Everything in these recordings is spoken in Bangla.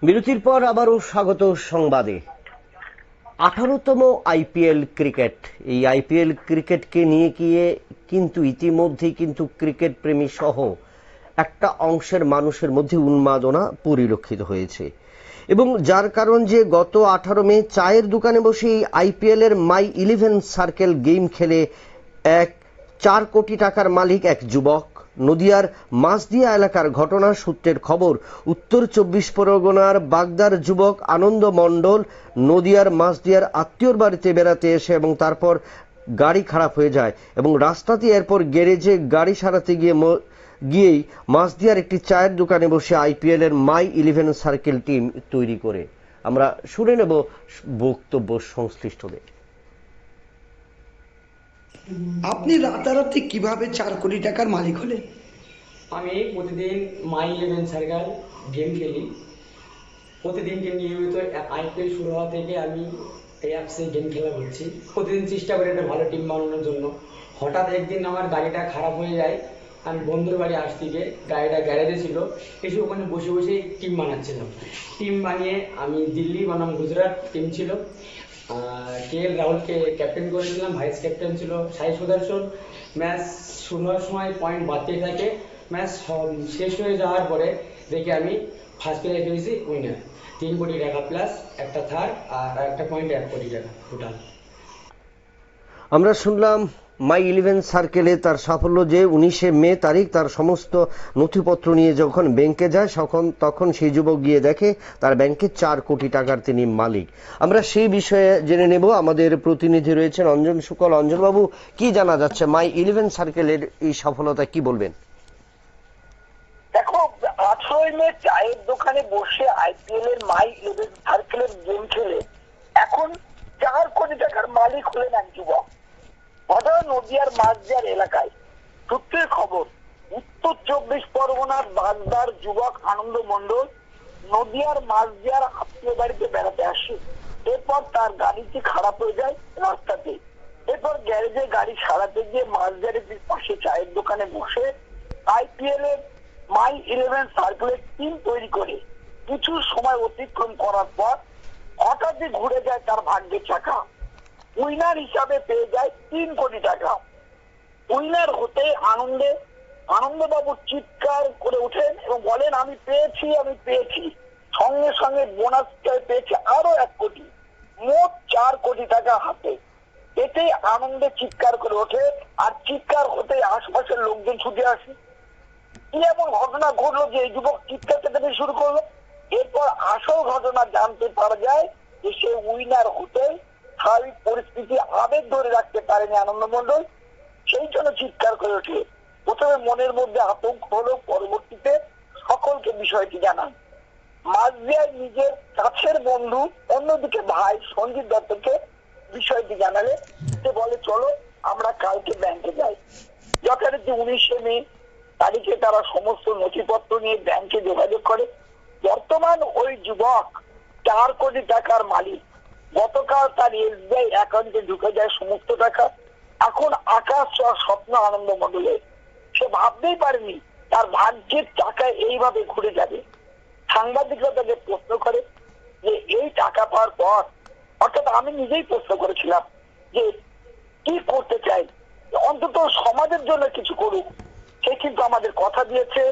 বিরতির পর আবারও স্বাগত সংবাদে। 18তম আইপিএল ক্রিকেট, এই আইপিএল ক্রিকেটকে নিয়ে গিয়ে কিন্তু ইতিমধ্যেই কিন্তু ক্রিকেট প্রেমী সহ একটা অংশের মানুষের মধ্যে উন্মাদনা পরিলক্ষিত হয়েছে এবং যার কারণ যে গত 18 মে চায়ের দোকানে বসে এই আইপিএল এর মাই 11 সার্কেল গেম খেলে 4 কোটি টাকার মালিক এক যুবক। নদিয়ার মাছদিয়া এলাকার ঘটনা সূত্রের খবর, উত্তর 24 পরগনার বাগদার যুবক আনন্দ মণ্ডল নদিয়ার মাছদিয়ার আত্মীয়র বাড়িতে বেড়াতে এসে এবং তারপর গাড়ি খারাপ হয়ে যায় এবং রাস্তাতে এরপর গ্যারেজে গাড়ি সারাতে গিয়েই মাছদিয়ার একটি চায়ের দোকানে বসে আইপিএল এর মাই 11 সার্কেল টিম তৈরি করে। আমরা শুনে নেব বক্তব্য সংশ্লিষ্টদের। আপনি রাতারাতি কিভাবে 4 কোটি টাকার মালিক হলেন? আমি প্রতিদিন মাই 11 সার্কেল গেম খেলি। প্রতিদিনকে নিয়মিত আইপিএল শুরু হওয়া থেকে আমি এই অ্যাপসে গেম খেলা করছি। প্রতিদিন চেষ্টা করি একটা ভালো টিম বানানোর জন্য। হঠাৎ একদিন আমার গাড়িটা খারাপ হয়ে যায়। আমি বন্ধুর বাড়ি আসতে গিয়ে গাড়িটা গ্যারেজে ছিল, এসে ওখানে বসে বসে টিম বানাচ্ছিলাম। টিম বানিয়ে আমি দিল্লি বনাম গুজরাট টিম ছিল, KL রাহুলকে ক্যাপ্টেন করেছিলাম, ভাইস ক্যাপ্টেন ছিল সাই সুদর্শন। ম্যাচ শুরু হওয়ার সময় পয়েন্ট বাড়তে থাকে, ম্যাচ শেষ হয়ে যাওয়ার পরে দেখে আমি ফার্স্ট প্রাইজ পেয়েছি উইনার, 3 কোটি টাকা প্লাস একটা থার্ড আর একটা পয়েন্ট 1 কোটি টাকা টোটাল। আমরা শুনলাম মাই 11 সার্কেলে তার সাফল্য যে 19 মে তারিখ তার সমস্ত নথিপত্র নিয়ে যখন ব্যাংকে যায় তখন সেই যুবক গিয়ে দেখে তার ব্যাংকে 4 কোটি টাকার তিনি মালিক। আমরা সেই বিষয়ে জেনে নেব, আমাদের প্রতিনিধি রয়েছেন অঞ্জন শুকল। অঞ্জন বাবু, কি জানা যাচ্ছে মাই 11 সার্কেলের এই সফলতা, কি বলবেন? দেখো, 18 মে চায়ের দোকানে বসে আইপিএল এর মাই 11 সার্কেলের গেম খেলে এখন 4 কোটি টাকার মালিক হলেন এক যুবক। ঘটনা নদিয়ার মাছদিয়ার এলাকায়। সূত্রের খবর, উত্তর 24 পরগনার বাগদার যুবক আনন্দ মণ্ডল নদিয়ার মাছদিয়ার আত্মীয় বাড়িতে বেড়াতে আসে। এরপর তার গাড়িটি খারাপ হয়ে যায় রাস্তাতে। এরপর গ্যারেজে গাড়ি সারাতে গিয়ে মাছদিয়ারের পাশে চায়ের দোকানে বসে আইপিএল এর মাই 11 সার্কেলের টিম তৈরি করে কিছু সময় অতিক্রম করার পর হঠাৎই ঘুরে যায় তার ভাগ্যের চাকা। উইনার হিসাবে পেয়ে যায় 3 কোটি টাকা। উইনার হতে আনন্দবাবু চিৎকার করে ওঠেন এবং বলেন, আমি পেয়েছি। সঙ্গে সঙ্গে বোনাস পেয়েছে আরো 1 কোটি, মোট 4 কোটি টাকা হাতে। এতেই আনন্দে চিৎকার করে ওঠে, আর চিৎকার হতে আশপাশের লোকজন ছুটে আসে। কি এমন ঘটনা ঘটলো যে এই যুবক চিৎকার চেঁচাতে শুরু করলো? এরপর আসল ঘটনা জানতে পারা যায় যে সে উইনার হতে স্বাভাবিক পরিস্থিতি আবেগ ধরে রাখতে পারেনি আনন্দ মণ্ডল, সেই জন্য চিৎকার করে ওঠে। প্রথমে মনের মধ্যে আতঙ্ক হলো, পরবর্তীতে সকলকে বিষয়টি জানান। মাছদিয়ায় নিজের কাছের বন্ধু, অন্যদিকে ভাই সঞ্জিত দত্তকে বিষয়টি জানালে সে বলে, চলো আমরা কালকে ব্যাংকে যাই। যথারীতি 19 মে তারিখে তারা সমস্ত নথিপত্র নিয়ে ব্যাংকে যোগাযোগ করে। বর্তমান ওই যুবক 4 কোটি টাকার মালিক। গতকাল তার SBI অ্যাকাউন্টে ঢুকে যায় সমস্ত টাকা। এখন আকাশ ছোঁয়া স্বপ্ন আনন্দ মণ্ডলের। সে ভাবতেই পারেনি তার ভাগ্যের টাকায় এইভাবে ঘুরে যাবে। সাংবাদিকরা তাকে প্রশ্ন করে যে এই টাকা পাওয়ার পর, অর্থাৎ আমি নিজেই প্রশ্ন করেছিলাম যে কি করতে চাই, অন্তত সমাজের জন্য কিছু করুক। সে কিন্তু আমাদের কথা দিয়েছে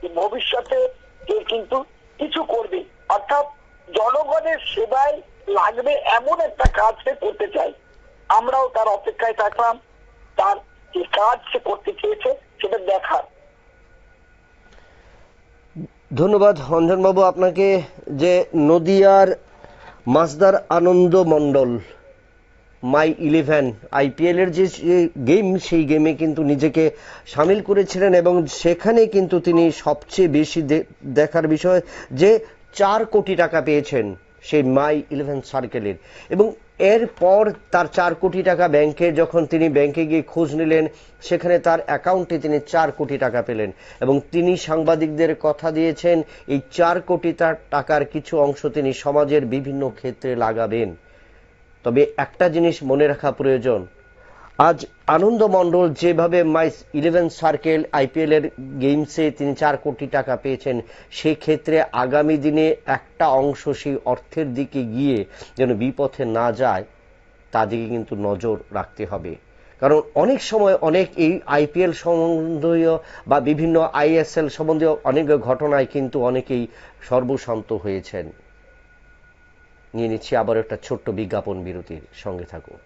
যে ভবিষ্যতে সে কিন্তু কিছু করবে, অর্থাৎ জনগণের সেবায় লাগবে এমন একটা কাজ সে করতে চাই। আমরাও তার অপেক্ষায় থাকলাম, তার যে কাজ সে করতে চেয়েছে সেটা দেখার। ধন্যবাদ অঞ্জন বাবু আপনাকে। যে নদিয়ার মাছদার আনন্দ মণ্ডল মাই 11 আইপিএল এর যে গেম, সেই গেমে কিন্তু নিজেকে সামিল করেছিলেন এবং সেখানে কিন্তু তিনি সবচেয়ে বেশি দেখার বিষয় যে 4 কোটি টাকা পেয়েছেন সেই মাই 11 সার্কেলের। এবং এরপর তার 4 কোটি টাকা ব্যাংকে, যখন তিনি ব্যাংকে গিয়ে খোঁজ নিলেন সেখানে তার অ্যাকাউন্টে তিনি 4 কোটি টাকা পেলেন এবং তিনি সাংবাদিকদের কথা দিয়েছেন এই 4 কোটি টাকার কিছু অংশ তিনি সমাজের বিভিন্ন ক্ষেত্রে লাগাবেন। তবে একটা জিনিস মনে রাখা প্রয়োজন, আজ আনন্দ মণ্ডল যেভাবে মাই 11 সার্কেল আইপিএল এর গেমসে তিনি 4 কোটি টাকা পেয়েছেন, সেক্ষেত্রে আগামী দিনে একটা অংশ সেই অর্থের দিকে গিয়ে যেন বিপথে না যায় তা দিকে কিন্তু নজর রাখতে হবে। কারণ অনেক সময় অনেক এই আইপিএল সম্বন্ধীয় বা বিভিন্ন আইএসএল সম্বন্ধীয় অনেক ঘটনায় কিন্তু অনেকেই সর্বশান্ত হয়েছেন। নিয়ে নিচ্ছি আবার একটা ছোট্ট বিজ্ঞাপন বিরতির, সঙ্গে থাকুন।